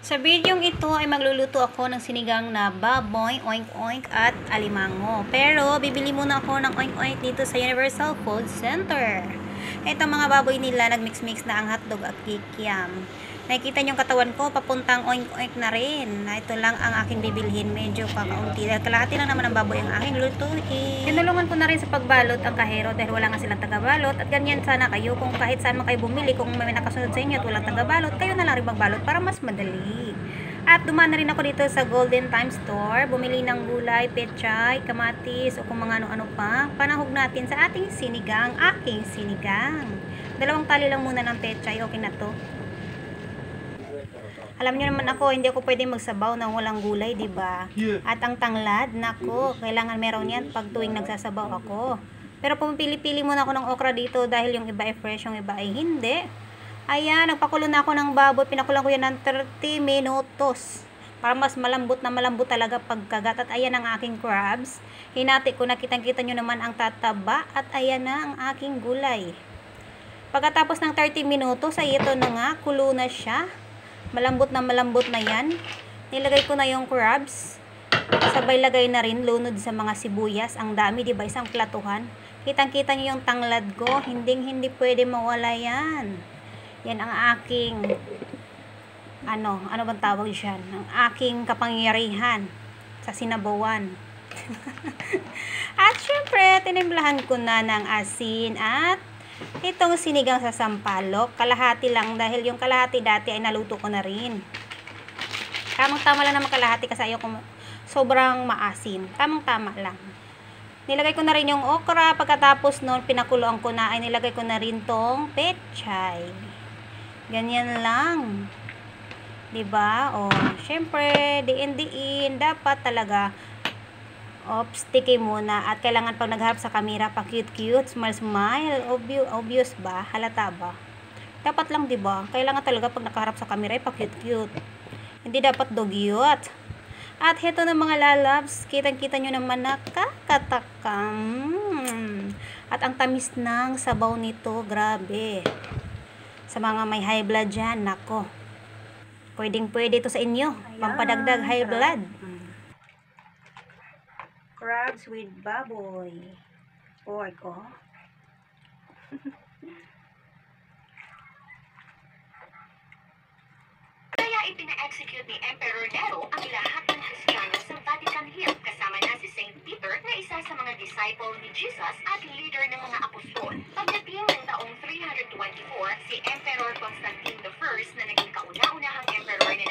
Sa videong ito ay magluluto ako ng sinigang na baboy, oink-oink at alimango. Pero bibili muna ako ng oink-oink dito sa Universal Food Center. Ito mga baboy nila, nagmix-mix na ang hotdog at kikiam. Nakikita niyo yung katawan ko, papuntang oink-oink na rin. Ito lang ang aking bibilhin, medyo kakaunti. Dahil kalahati lang naman ang baboy ang aking lutuin. Tinulungan ko na rin sa pagbalot ang kahero dahil wala nga silang tagabalot. At ganyan sana kayo, kung kahit saan man kayo bumili, kung may nakasunod sa inyo at walang tagabalot, kayo na lang rin magbalot para mas madali. At dumaan na rin ako dito sa Golden Time Store, bumili ng gulay, pechay, kamatis, o kung mga ano-ano pa. Panahog natin sa ating sinigang, aking sinigang. 2 tali lang muna ng pechay, okay na to. Alam niyo naman ako, hindi ako pwedeng magsabaw ng walang gulay, di ba? At ang tanglad, nako, kailangan meron yan pag tuwing nagsasabaw ako. Pero pumipili-pili muna ako ng okra dito dahil yung iba ay fresh, yung iba ay hindi. Ayan, nagpakulo na ako ng baboy, pinakulang ko yan ng 30 minutos. Para mas malambot na malambot talaga pagkagat. At ayan ang aking crabs. Hinati ko na, kitang-kita nyo naman ang tataba. At ayan na ang aking gulay. Pagkatapos ng 30 minutos, ay ito na nga, kulo na siya. Malambot na yan. Nilagay ko na yung crabs. Sabay lagay na rin lunod sa mga sibuyas. Ang dami, di ba? Isang platuhan. Kitang-kita nyo yung tanglad ko. Hindi pwede mawala yan. Yan ang aking ano bang tawag diyan? Ang aking kapangyarihan sa sinabawan. At syempre, tinimplahan ko na ng asin at itong sinigang sa sampalok. Kalahati lang dahil yung kalahati dati ay naluto ko na rin. Tamang-tama lang naman kalahati kasi ayoko sobrang maasim. Tamang-tama lang. Nilagay ko na rin yung okra. Pagkatapos nun, pinakuloan ko na ay nilagay ko na rin tong pechay. Ganyan lang. 'Di ba? O, syempre, diin dapat talaga sticky muna at kailangan pag nagharap sa camera pa cute, smile. Obvious ba? Halata ba? Dapat lang, 'di ba? Kailangan talaga pag nakaharap sa camera ay pa cute. Hindi dapat dogyot. At heto na mga lalabs, kitang-kita nyo naman nakakatakam. At ang tamis ng sabaw nito, grabe. Sa mga may high blood dyan, nako. Pwedeng-pwede ito sa inyo. Pampadagdag high blood. Crabs with baboy. Pork, oh. Kaya ipina-execute ni Emperor Nero ang lahat ng Kristiyano sa Vatican Hill kasama na si Saint Peter na isa sa mga disciple ni Jesus at leader ng mga apostol. Pagdating ng taong 324, si Emperor Constantine I na naging kauna-unahang emperor na